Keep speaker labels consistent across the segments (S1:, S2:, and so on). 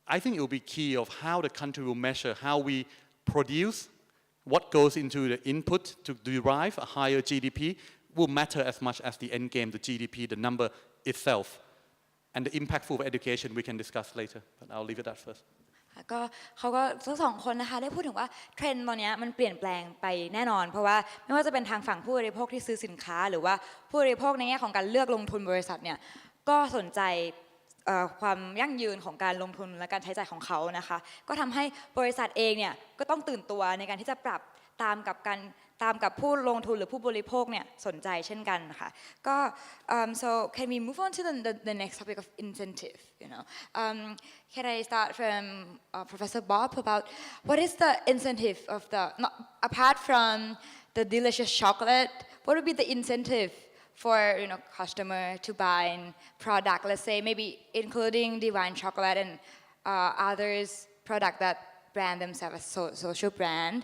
S1: I think it will be key of how the country will measure how we produce, what goes into the input to derive a higher GDP will matter as much as the end game, the GDP, the number itself. And the impactful of education we can discuss later, but I'll leave it at first.
S2: ก็เขาก็ทั้งสองคนนะคะได้พูดถึงว่าเทรนด์ตอนนี้มันเปลี่ยนแปลงไปแน่นอนเพราะว่าไม่ว่าจะเป็นทางฝั่งผู้บริโภคที่ซื้อสินค้าหรือว่าผู้บริโภคในแง่ของการเลือกลงทุนบริษัทเนี่ยก็สนใจความยั่งยืนของการลงทุนและการใช้จ่ายของเขานะคะก็ทำให้บริษัทเองเนี่ยก็ต้องตื่นตัวในการที่จะปรับตามกับผู้ลงทุนหรือผู้บริโภคเนี่ยสนใจเช่นกันนะคะก็ so can we move on to the next topic of incentive can I start from Professor Bob about what is the incentive of the apart from the delicious chocolate what would be the incentive for customer to buy product let's say maybe including Divine chocolate and others product that brand themselves as social brand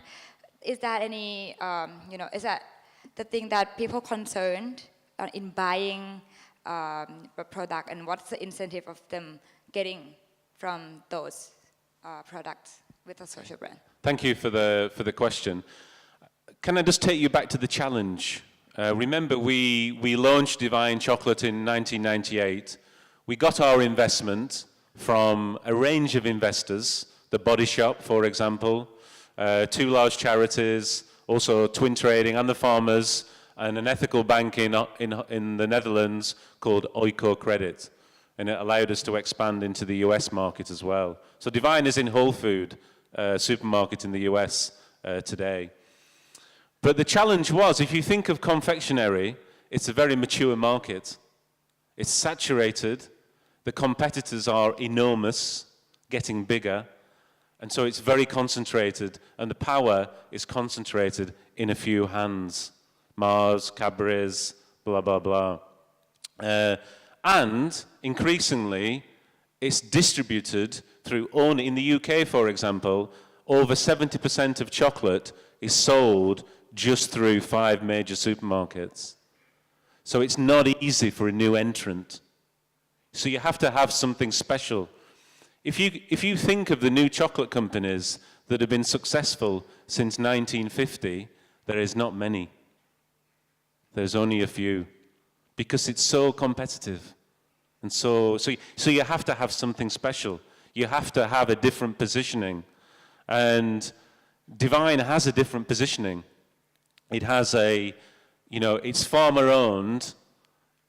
S2: is that any is that the thing that people concerned in buying a product and what's the incentive of them getting from those products with a social brand?
S3: Thank you for the question. Can I just take you back to the challenge? Remember we launched Divine Chocolate in 1998. We got our investment from a range of investors, the Body Shop, for example, two large charities, also Twin Trading and the Farmers, and an ethical bank in the Netherlands called Oiko Credit. And it allowed us to expand into the US market as well. So Divine is in Whole Food supermarket in the US today. But the challenge was, if you think of confectionery, it's a very mature market. It's saturated. The competitors are enormous, getting bigger. And so it's very concentrated, and the power is concentrated in a few hands. Mars, Cadbury's, blah, blah, blah. And increasingly, it's distributed through only, in the UK, for example, over 70% of chocolate is sold just through 5 major supermarkets. So it's not easy for a new entrant. So you have to have something special. If you think of the new chocolate companies that have been successful since 1950, there is not many. There's only a few, because it's so competitive. And so you have to have something special. You have to have a different positioning. And Divine has a different positioning. It has it's farmer-owned,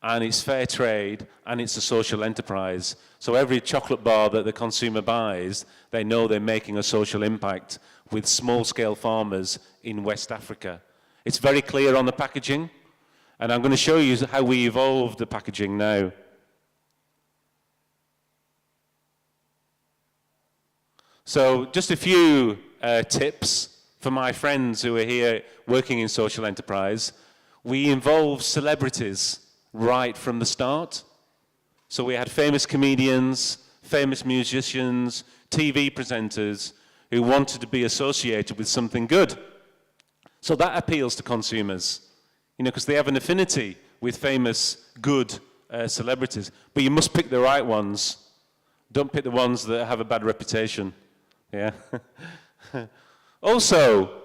S3: and it's fair trade, and it's a social enterprise. So every chocolate bar that the consumer buys, they know they're making a social impact with small-scale farmers in West Africa. It's very clear on the packaging, and I'm going to show you how we evolved the packaging now. So just a few tips for my friends who are here working in social enterprise. We involve celebrities right from the start. So we had famous comedians, famous musicians, TV presenters who wanted to be associated with something good. So that appeals to consumers, because they have an affinity with famous, good celebrities. But you must pick the right ones. Don't pick the ones that have a bad reputation. Yeah. Also,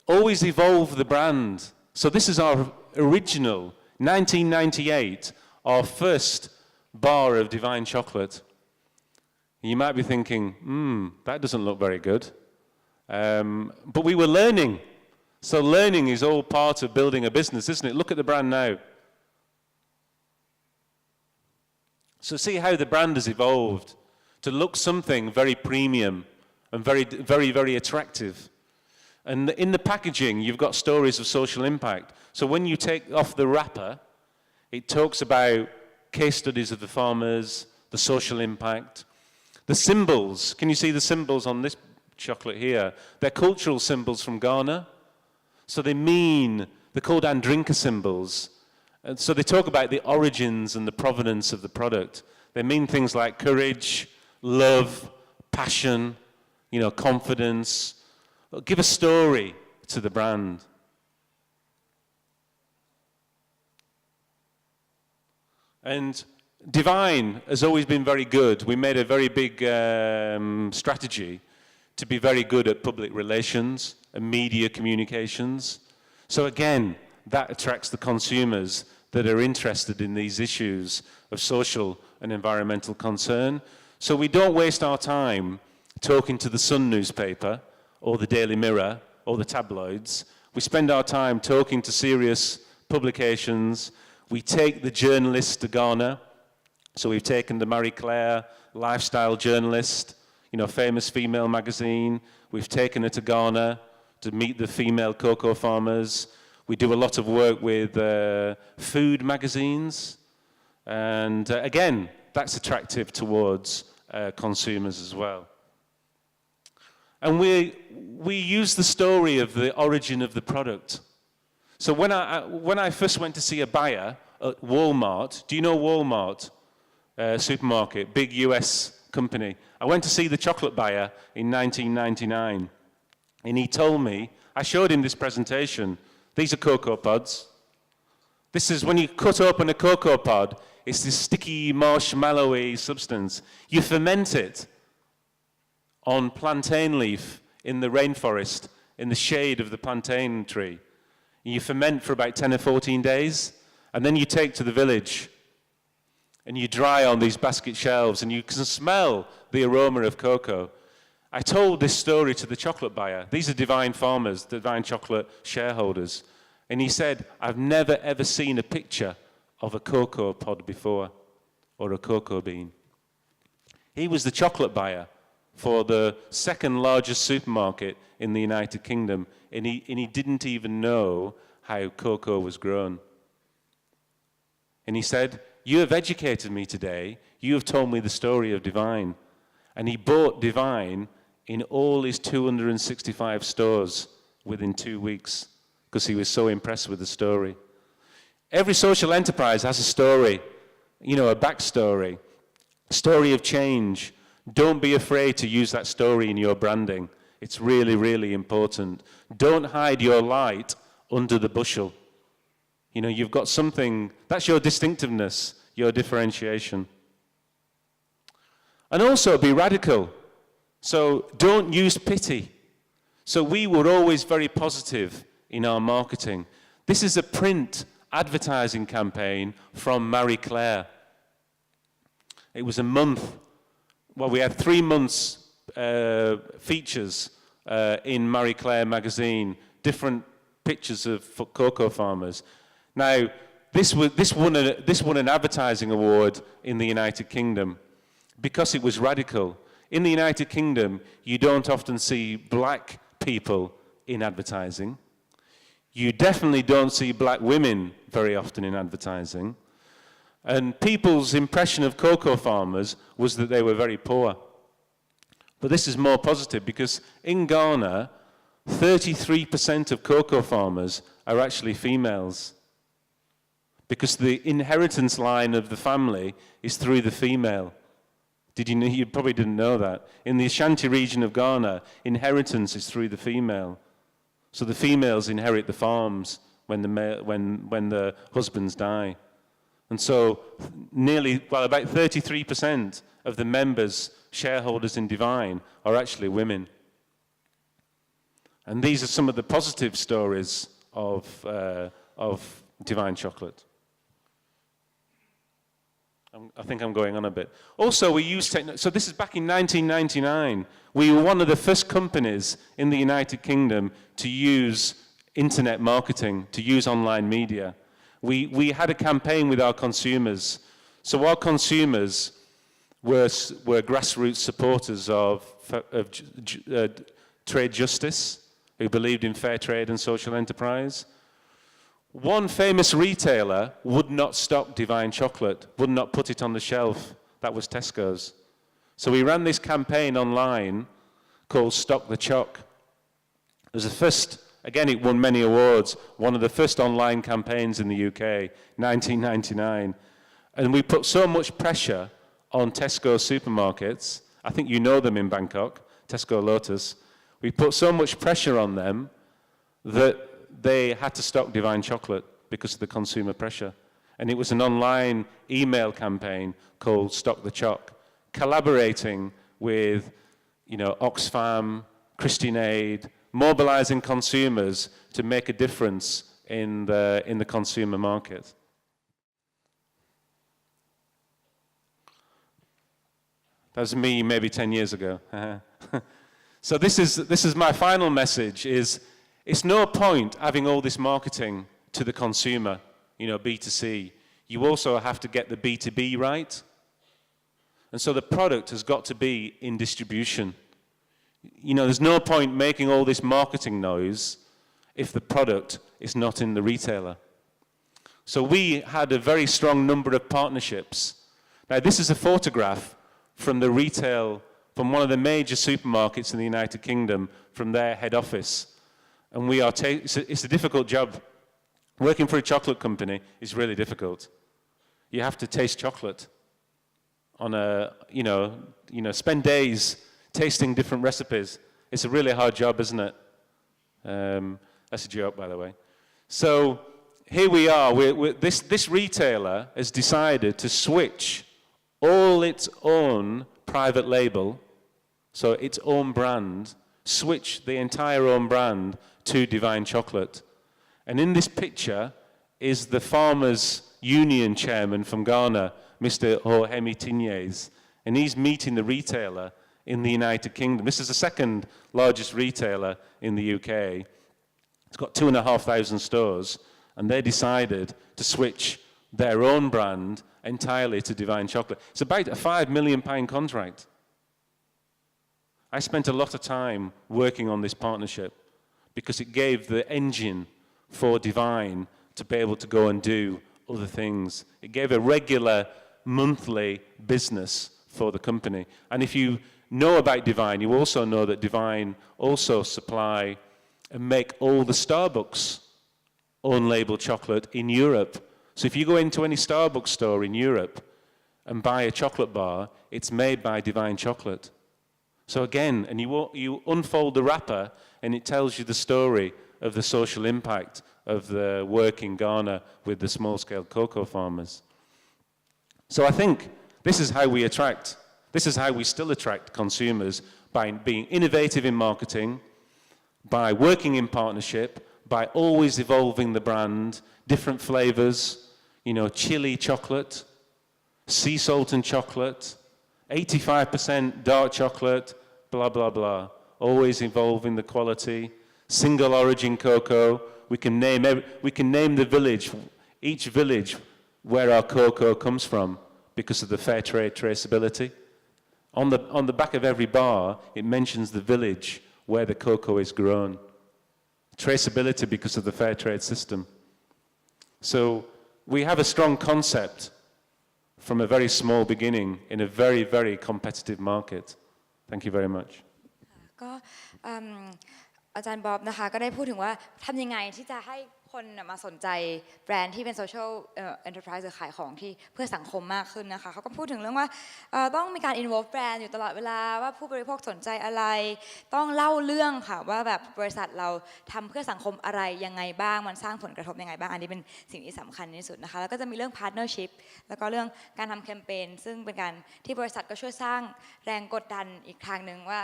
S3: always evolve the brand. So this is our original 1998, our first bar of Divine chocolate. You might be thinking, that doesn't look very good. But we were learning. So learning is all part of building a business, isn't it? Look at the brand now. So see how the brand has evolved to look something very premium and very, very, very attractive. And in the packaging, you've got stories of social impact. So when you take off the wrapper, it talks about case studies of the farmers, the social impact. The symbols, can you see the symbols on this chocolate here? They're cultural symbols from Ghana. So they're called Andrinka symbols. And so they talk about the origins and the provenance of the product. They mean things like courage, love, passion, confidence. Give a story to the brand. And Divine has always been very good. We made a very big strategy to be very good at public relations and media communications. So again, that attracts the consumers that are interested in these issues of social and environmental concern. So we don't waste our time talking to the Sun newspaper or the Daily Mirror or the tabloids. We spend our time talking to serious publications. We take the journalists to Ghana. So we've taken the Marie Claire lifestyle journalist, famous female magazine. We've taken her to Ghana to meet the female cocoa farmers. We do a lot of work with food magazines. And again, that's attractive towards consumers as well. And we use the story of the origin of the product. So when I first went to see a buyer at Walmart, do you know Walmart? Supermarket, big US company. I went to see the chocolate buyer in 1999, and he told me, I showed him this presentation. These are cocoa pods. This is when you cut open a cocoa pod, it's this sticky, marshmallowy substance. You ferment it on plantain leaf in the rainforest, in the shade of the plantain tree. You ferment for about 10 or 14 days, and then you take to the village. And you dry on these basket shelves, and you can smell the aroma of cocoa. I told this story to the chocolate buyer. These are Divine farmers, Divine chocolate shareholders. And he said, I've never ever seen a picture of a cocoa pod before, or a cocoa bean. He was the chocolate buyer for the second largest supermarket in the United Kingdom, and he didn't even know how cocoa was grown. And he said, you have educated me today. You have told me the story of Divine. And he bought Divine in all his 265 stores within 2 weeks because he was so impressed with the story. Every social enterprise has a story, a backstory, a story of change. Don't be afraid to use that story in your branding. It's really, really important. Don't hide your light under the bushel. You've got something, that's your distinctiveness, your differentiation. And also be radical. So don't use pity. So we were always very positive in our marketing. This is a print advertising campaign from Marie Claire. It was a month. Well, we had 3 months features in Marie Claire magazine, different pictures of cocoa farmers. Now, this won an advertising award in the United Kingdom because it was radical. In the United Kingdom, you don't often see black people in advertising. You definitely don't see black women very often in advertising. And people's impression of cocoa farmers was that they were very poor. But this is more positive because in Ghana, 33% of cocoa farmers are actually females. Because the inheritance line of the family is through the female. Did you know? You probably didn't know that. In the Ashanti region of Ghana, inheritance is through the female. So the females inherit the farms when the husbands die. And so about 33% of the members, shareholders in Divine, are actually women. And these are some of the positive stories of Divine chocolate. I think I'm going on a bit. Also, we use technology. So this is back in 1999. We were one of the first companies in the United Kingdom to use internet marketing, to use online media. We had a campaign with our consumers. So our consumers were grassroots supporters of trade justice, who believed in fair trade and social enterprise. One famous retailer would not stock Divine chocolate, would not put it on the shelf. That was Tesco's. So we ran this campaign online called Stock the Choc. It was the first, again, it won many awards, one of the first online campaigns in the UK, 1999. And we put so much pressure on Tesco supermarkets, I think you know them in Bangkok, Tesco Lotus. We put so much pressure on them that they had to stock Divine chocolate because of the consumer pressure. and it was an online email campaign called Stock the Choc, collaborating with, Oxfam, Christian Aid, mobilizing consumers to make a difference in the consumer market. That was me maybe 10 years ago. So this is my final message, is it's no point having all this marketing to the consumer, B2C. You also have to get the B2B right. And so the product has got to be in distribution. There's no point making all this marketing noise if the product is not in the retailer. So we had a very strong number of partnerships. Now this is a photograph from from one of the major supermarkets in the United Kingdom, from their head office. And it's a difficult job. Working for a chocolate company is really difficult. You have to taste chocolate on spend days tasting different recipes. It's a really hard job, isn't it? That's a joke, by the way. So here we are. This retailer has decided to switch all its own private label, so its own brand, switch the entire own brand to Divine Chocolate. And in this picture is the Farmers Union chairman from Ghana, Mr. Ohemi Tinyes, and he's meeting the retailer in the United Kingdom. This is the second largest retailer in the UK. It's got 2,500 stores, and they decided to switch their own brand entirely to Divine Chocolate. It's about a £5 million contract. I spent a lot of time working on this partnership because it gave the engine for Divine to be able to go and do other things. It gave a regular monthly business for the company. And if you know about Divine, you also know that Divine also supply and make all the Starbucks own label chocolate in Europe. So if you go into any Starbucks store in Europe and buy a chocolate bar, it's made by Divine Chocolate. So again, and you unfold the wrapper and it tells you the story of the social impact of the work in Ghana with the small-scale cocoa farmers. So I think this is how we still attract consumers, by being innovative in marketing, by working in partnership, by always evolving the brand, different flavors, chili chocolate, sea salt and chocolate, 85% dark chocolate, blah, blah, blah. Always evolving the quality, single origin cocoa. We can name the village, each village where our cocoa comes from because of the fair trade traceability. On the back of every bar, it mentions the village where the cocoa is grown. Traceability because of the fair trade system. So we have a strong concept from a very small beginning in a very, very competitive market. Thank you very much.
S2: ก็อาจารย์บ๊อบนะคะก็ได้พูดถึงว่าทำยังไงที่จะให้คนมาสนใจแบรนด์ที่เป็นโซเชียลเอ็นเตอร์ไพรส์หรือขายของที่เพื่อสังคมมากขึ้นนะคะเขาก็พูดถึงเรื่องว่าต้องมีการ involve แบรนด์อยู่ตลอดเวลาว่าผู้บริโภคสนใจอะไรต้องเล่าเรื่องค่ะว่าแบบบริษัทเราทำเพื่อสังคมอะไรยังไงบ้างมันสร้างผลกระทบยังไงบ้างอันนี้เป็นสิ่งที่สำคัญที่สุดนะคะแล้วก็จะมีเรื่อง partnership แล้วก็เรื่องการทำแคมเปญซึ่งเป็นการที่บริษัทก็ช่วยสร้างแรงกดดันอีกทางนึงว่า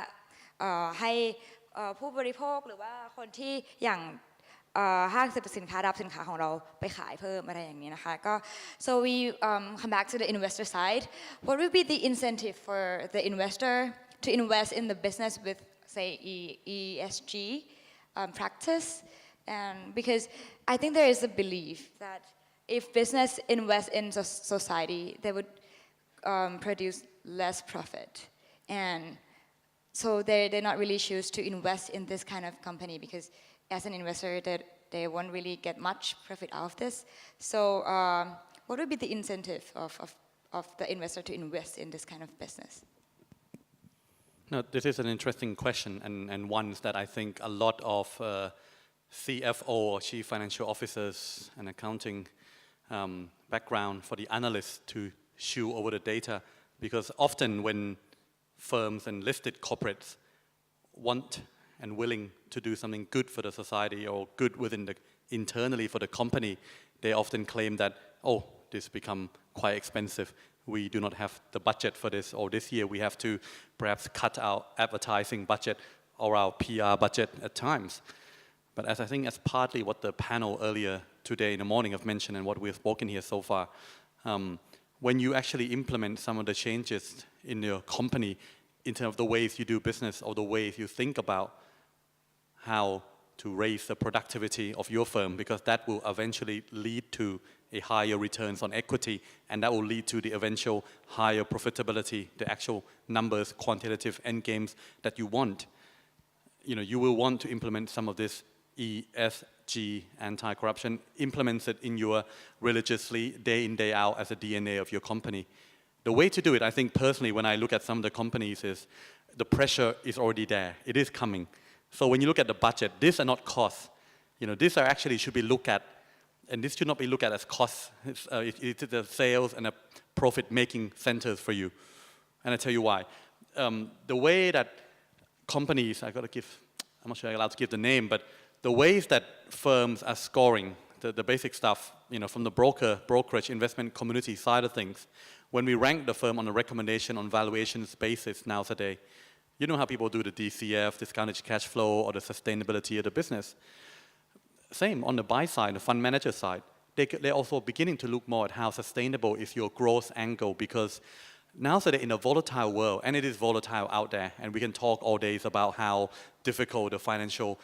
S2: ให้ผู้บริโภคหรือว่าคนที่อย่างห้างสรรพสินค้ารับสินค้าของเราไปขายเพิ่มอะไรอย่างนี้นะคะก็ so we come back to the investor side what would be the incentive for the investor to invest in the business with say ESG practice and because I think there is a belief that if business invest in society they would produce less profit and so they not really choose to invest in this kind of company because as an investor they won't really get much profit out of this so what would be the incentive of the investor to invest in this kind of business
S1: No, this is an interesting question and one that I think a lot of CFO or chief financial officers and accounting background for the analysts to chew over the data because often when firms and listed corporates want and willing to do something good for the society or good within internally for the company, they often claim that, oh, this become quite expensive. We do not have the budget for this, or this year we have to perhaps cut our advertising budget or our PR budget at times. But as I think as partly what the panel earlier today in the morning have mentioned and what we have spoken here so far, when you actually implement some of the changes in your company in terms of the ways you do business or the ways you think about how to raise the productivity of your firm, because that will eventually lead to a higher returns on equity, and that will lead to the eventual higher profitability, the actual numbers, quantitative end games that you want. You will want to implement some of this ESG, anti-corruption, implement it in your religiously, day in, day out as a DNA of your company. The way to do it, I think personally, when I look at some of the companies, is the pressure is already there. It is coming. So when you look at the budget, these are not costs. These are actually should be looked at, and this should not be looked at as costs. It's the sales and the profit-making centers for you. And I tell you why. The way that companies, I'm not sure I'm allowed to give the name, but the ways that firms are scoring, the basic stuff, from the brokerage, investment community side of things, when we rank the firm on a recommendation on valuations basis nowadays, you know how people do the DCF, discounted cash flow, or the sustainability of the business. Same on the buy side, the fund manager side. They're also beginning to look more at how sustainable is your growth angle, because nowadays in a volatile world, and it is volatile out there, and we can talk all days about how difficult the financial,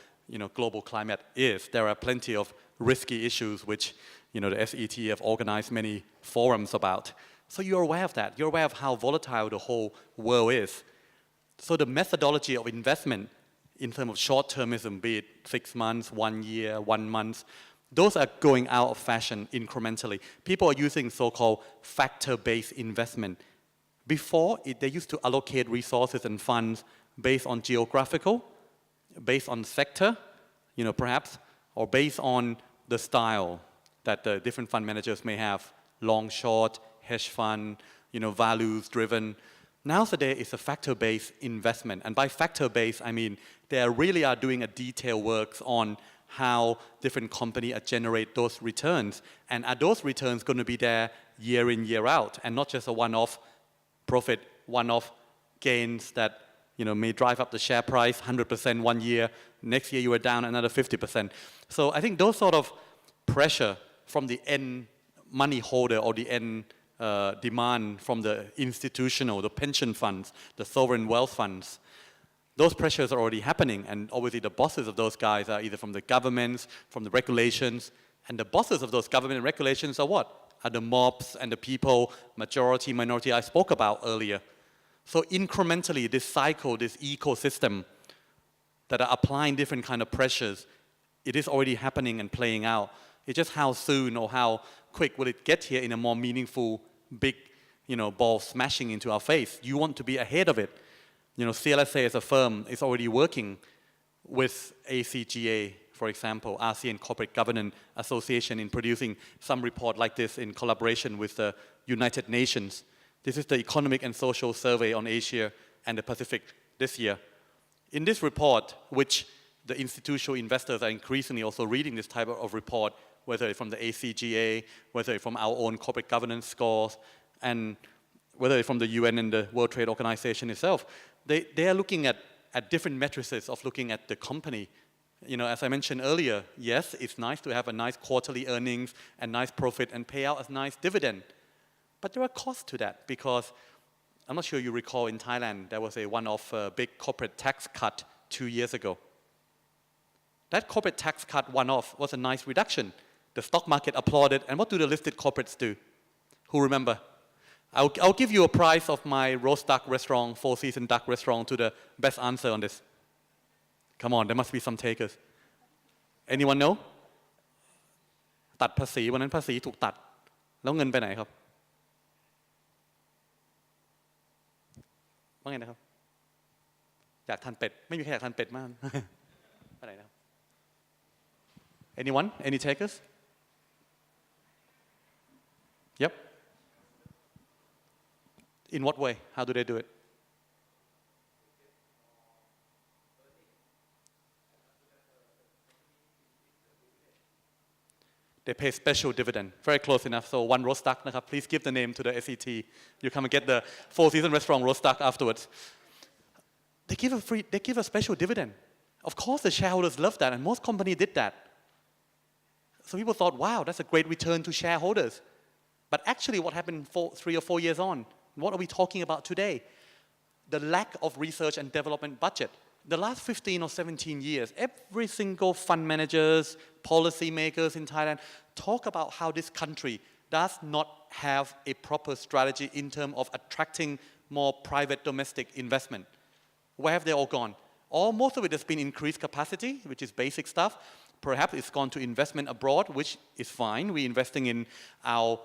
S1: global climate is. There are plenty of risky issues which, the SET have organized many forums about. So you're aware of that. You're aware of how volatile the whole world is. So the methodology of investment in terms of short-termism, be it 6 months, 1 year, 1 month, those are going out of fashion incrementally. People are using so-called factor-based investment. Before, they used to allocate resources and funds based on geographical, based on sector, perhaps, or based on the style that the different fund managers may have, long, short, hedge fund, values-driven. Nowadays, it's a factor-based investment. And by factor-based, I mean they really are doing a detailed work on how different companies generate those returns. And are those returns going to be there year in, year out, and not just a one-off profit, one-off gains that may drive up the share price 100% 1 year, next year you are down another 50%. So I think those sort of pressure from the end money holder or the end demand from the institutional, the pension funds, the sovereign wealth funds, those pressures are already happening, and obviously the bosses of those guys are either from the governments, from the regulations, and the bosses of those government and regulations are what? Are the mobs and the people, majority, minority I spoke about earlier. So incrementally, this cycle, this ecosystem that are applying different kind of pressures, it is already happening and playing out. It's just how soon or how quick will it get here in a more meaningful, big, ball smashing into our face. You want to be ahead of it. CLSA as a firm is already working with ACGA, for example, ASEAN Corporate Governance Association, in producing some report like this in collaboration with the United Nations. This is the Economic and Social Survey on Asia and the Pacific this year. In this report, which the institutional investors are increasingly also reading this type of report, whether it's from the ACGA, whether it's from our own corporate governance scores, and whether it's from the UN and the World Trade Organization itself, they are looking at different matrices of looking at the company. As I mentioned earlier, yes, it's nice to have a nice quarterly earnings and nice profit and pay out a nice dividend. But there are costs to that, because I'm not sure you recall in Thailand, there was a one-off big corporate tax cut 2 years ago. That corporate tax cut one-off was a nice reduction. The stock market applauded, and what do the listed corporates do? Who remember? I'll give you a prize of my roast duck restaurant, Four Seasons Duck Restaurant, to the best answer on this. Come on, there must be some takers. Anyone know? ตัดภาษีวันนั้นภาษีถูกตัดแล้วเงินไปไหนครับว่าไงนะครับอยากทานเป็ดไม่มีใครอยากทานเป็ดมากไปไหนนะครับ Anyone? Any takers? Yep. In what way? How do they do it? they pay special dividend. Very close enough. So one roast duck, please give the name to the SET. You come and get the Four Seasons restaurant roast duck afterwards. They give a special dividend. Of course, the shareholders love that, and most companies did that. So people thought, wow, that's a great return to shareholders. But actually, what happened 3 or 4 years on? What are we talking about today? The lack of research and development budget. The last 15 or 17 years, every single fund managers, policy makers in Thailand talk about how this country does not have a proper strategy in terms of attracting more private domestic investment. Where have they all gone? Most of it has been increased capacity, which is basic stuff. Perhaps it's gone to investment abroad, which is fine. We're investing in our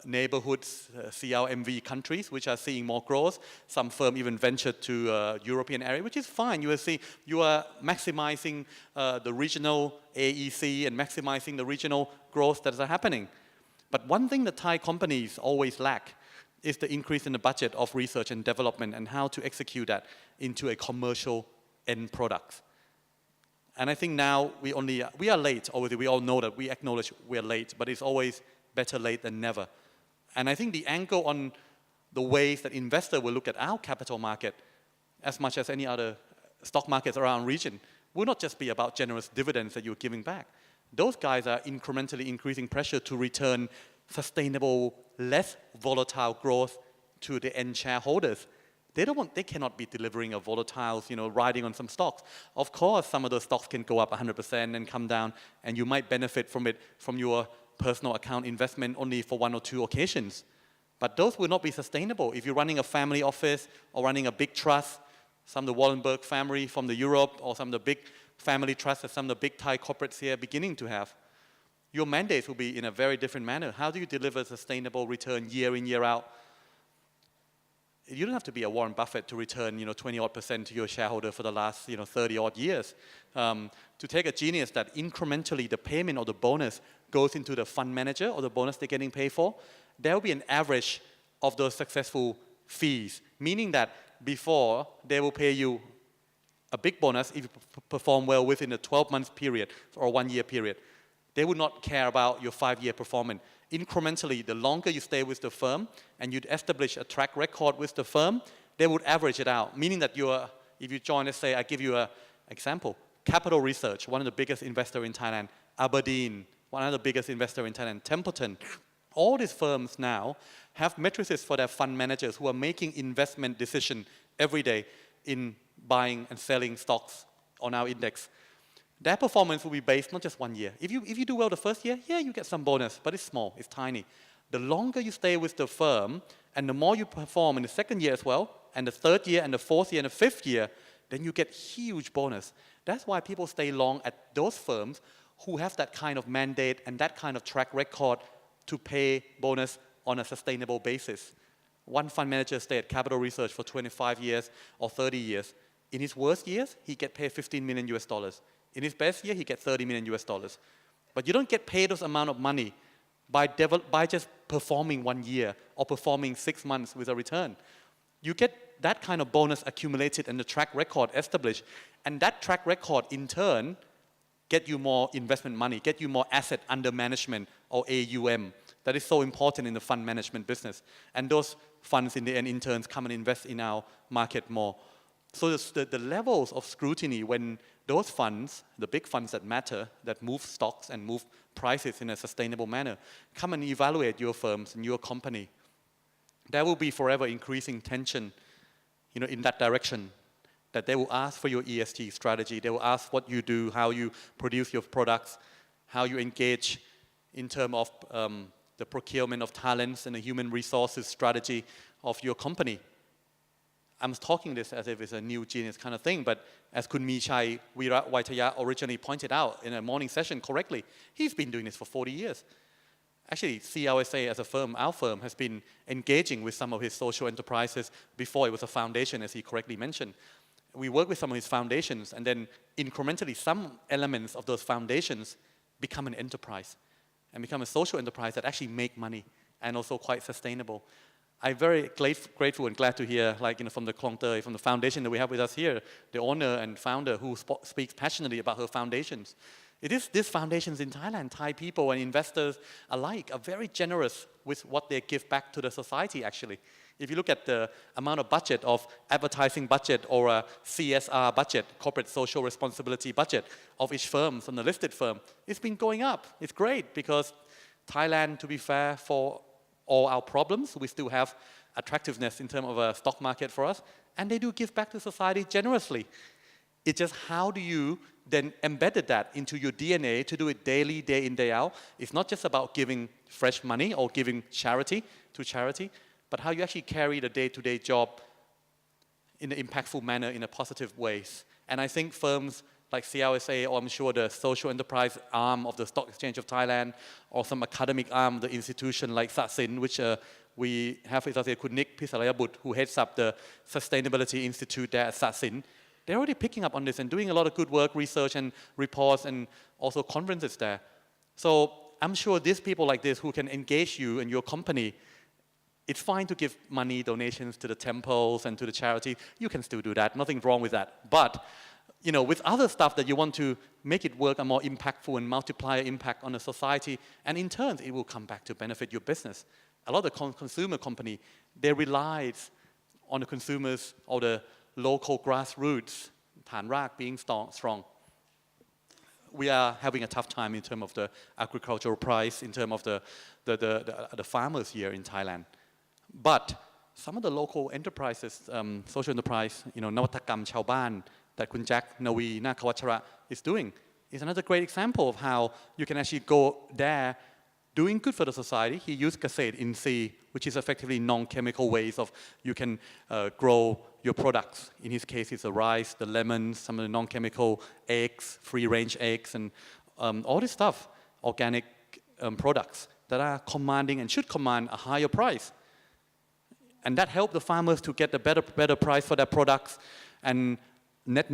S1: neighborhoods, CLMV countries, which are seeing more growth. Some firm even ventured to European area, which is fine. You will see you are maximizing the regional AEC and maximizing the regional growth that is happening. But one thing that Thai companies always lack is the increase in the budget of research and development and how to execute that into a commercial end product. And I think now we are late. Obviously, we all know that, we acknowledge we are late, but it's always better late than never. And I think the angle on the ways that investors will look at our capital market, as much as any other stock markets around the region, will not just be about generous dividends that you're giving back. Those guys are incrementally increasing pressure to return sustainable, less volatile growth to the end shareholders. They cannot be delivering a volatile, riding on some stocks. Of course, some of those stocks can go up 100% and come down, and you might benefit from it from your personal account investment only for 1 or 2 occasions. But those will not be sustainable. If you're running a family office or running a big trust, some of the Wallenberg family from the Europe, or some of the big family trusts that some of the big Thai corporates here are beginning to have, your mandates will be in a very different manner. How do you deliver sustainable return year in, year out? You don't have to be a Warren Buffett to return 20-odd% to your shareholder for the last 30-odd years. To take a genius that incrementally the payment or the bonus goes into the fund manager or the bonus they're getting paid for, there will be an average of those successful fees, meaning that before they will pay you a big bonus if you perform well within a 12-month period or a 1-year period. They would not care about your 5-year performance. Incrementally, the longer you stay with the firm and you'd establish a track record with the firm, they would average it out, meaning that if you join, let's say, I give you an example, Capital Research, one of the biggest investors in Thailand, Aberdeen, one of the biggest investors in Thailand, Templeton, all these firms now have matrices for their fund managers who are making investment decisions every day in buying and selling stocks on our index. Their performance will be based not just 1 year. If you do well the first year, yeah, you get some bonus, but it's small, it's tiny. The longer you stay with the firm, and the more you perform in the second year as well, and the third year, and the fourth year, and the fifth year, then you get huge bonus. That's why people stay long at those firms who have that kind of mandate and that kind of track record to pay bonus on a sustainable basis. One fund manager stayed at Capital Research for 25 years or 30 years. In his worst years, he get paid $15 million. In his best year, he gets $30 million. But you don't get paid those amount of money by just performing 1 year or performing 6 months with a return. You get that kind of bonus accumulated and the track record established. And that track record, in turn, get you more investment money, get you more asset under management, or AUM. That is so important in the fund management business. And those funds, in the end, in turn, come and invest in our market more. So the levels of scrutiny when those funds, the big funds that matter, that move stocks and move prices in a sustainable manner, come and evaluate your firms and your company, there will be forever increasing tension, in that direction. That they will ask for your ESG strategy. They will ask what you do, how you produce your products, how you engage in terms of the procurement of talents and the human resources strategy of your company. I'm talking this as if it's a new genius kind of thing, but as Kun Michai Waitaya originally pointed out in a morning session correctly, he's been doing this for 40 years. Actually, CLSA as a firm, our firm, has been engaging with some of his social enterprises before it was a foundation, as he correctly mentioned. We work with some of his foundations, and then incrementally some elements of those foundations become an enterprise and become a social enterprise that actually make money and also quite sustainable. I'm very grateful and glad to hear, from the Klong Tei, from the foundation that we have with us here, the owner and founder who speaks passionately about her foundations. It is these foundations in Thailand, Thai people and investors alike are very generous with what they give back to the society actually. If you look at the amount of budget of advertising budget or a CSR budget, corporate social responsibility budget of each firm, from the listed firm, it's been going up. It's great because Thailand, to be fair, for all our problems, we still have attractiveness in terms of a stock market for us, and they do give back to society generously. It's just how do you then embed that into your DNA to do it daily, day in, day out. It's not just about giving fresh money or giving charity to charity, but how you actually carry the day-to-day job in an impactful manner in a positive ways. And I think firms like CLSA, or I'm sure the social enterprise arm of the Stock Exchange of Thailand, or some academic arm of the institution like Satsin, which we have associated Kun Nick Pisarayabut, who heads up the Sustainability Institute there at Satsin. They're already picking up on this and doing a lot of good work, research and reports, and also conferences there. So I'm sure these people like this who can engage you and your company, it's fine to give money, donations to the temples and to the charity. You can still do that, nothing wrong with that. But with other stuff that you want to make it work a more impactful and multiplier impact on the society, and in turn, it will come back to benefit your business. A lot of consumer company, they rely on the consumers or the local grassroots, ฐานราก being strong. We are having a tough time in terms of the agricultural price, in terms of the farmers here in Thailand. But some of the local enterprises, social enterprise, นวัตกรรมชาวบ้าน that Kun Jack Nawi Nakawachara is doing is another great example of how you can actually go there doing good for the society. He used Kaseit in C, which is effectively non-chemical ways of you can grow your products. In his case, it's the rice, the lemons, some of the non-chemical eggs, free-range eggs, and all this stuff, organic products that are commanding and should command a higher price. And that helped the farmers to get a better price for their products. And net,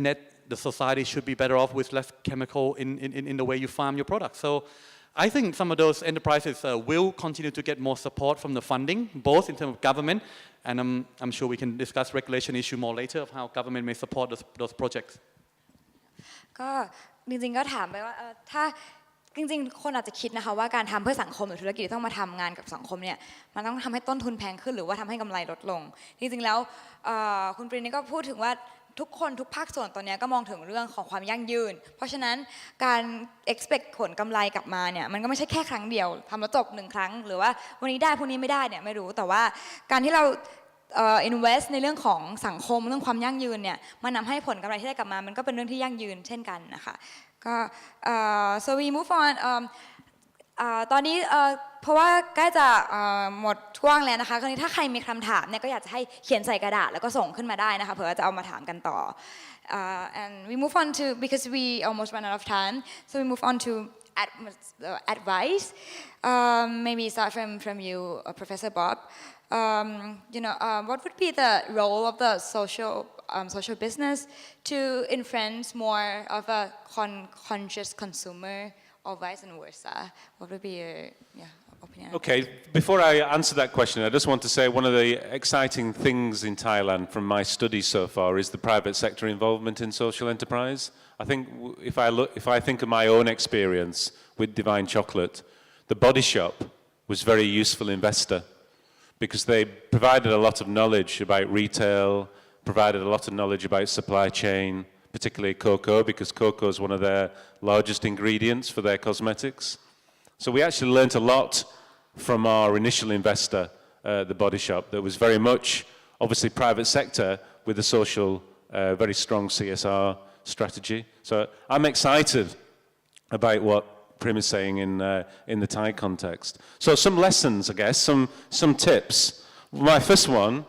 S1: the society should be better off with less chemical in the way you farm your products. So I think some of those enterprises will continue to get more support from the funding, both in terms of government, and I'm sure we can discuss regulation issue more later of how government may support those projects.
S2: ก็จริงๆก็ถามไปว่าถ้าจริงๆคนอาจจะคิดนะคะว่าการทำเพื่อสังคมหรือธุรกิจที่ต้องมาทำงานกับสังคมเนี่ยมันต้องทำให้ต้นทุนแพงขึ้นหรือว่าทำให้กำไรลดลงจริงๆแล้วคุณปรินนี่ก็พูดถึงว่าทุกคนทุกภาคส่วนตอนนี้ก็มองถึงเรื่องของความยั่งยืนเพราะฉะนั้นการ expect ผลกำไรกลับมาเนี่ยมันก็ไม่ใช่แค่ครั้งเดียวทำแล้วจบ1ครั้งหรือว่าวันนี้ได้พรุ่งนี้ไม่ได้เนี่ยไม่รู้แต่ว่าการที่เราinvest ในเรื่องของสังคมเรื่องความยั่งยืนเนี่ยมันนำให้ผลกำไรที่ได้กลับมามันก็เป็นเรื่องที่ยั่งยืนเช่นกันนะคะก็so we move on ตอนนี้เพราะว่าใกล้จะหมดช่วงแล้วนะคะคราวนี้ถ้าใครมีคำถามเนี่ยก็อยากจะให้เขียนใส่กระดาษแล้วก็ส่งขึ้นมาได้นะคะเผื่อจะเอามาถามกันต่อ and we move on to because we almost ran out of time so we move on to advice maybe start from you Professor Bob what would be the role of the social business to influence more of a conscious consumer or vice versa? What would be your opinion?
S3: Okay, before I answer that question, I just want to say one of the exciting things in Thailand from my studies so far is the private sector involvement in social enterprise. I think if I think of my own experience with Divine Chocolate, the Body Shop was a very useful investor because they provided a lot of knowledge about retail, provided a lot of knowledge about supply chain, particularly cocoa, because cocoa is one of their largest ingredients for their cosmetics. So we actually learnt a lot from our initial investor, the Body Shop, that was very much, obviously, private sector with a social, very strong CSR strategy. So I'm excited about what Prim is saying in the Thai context. So some lessons, I guess, some tips. My first one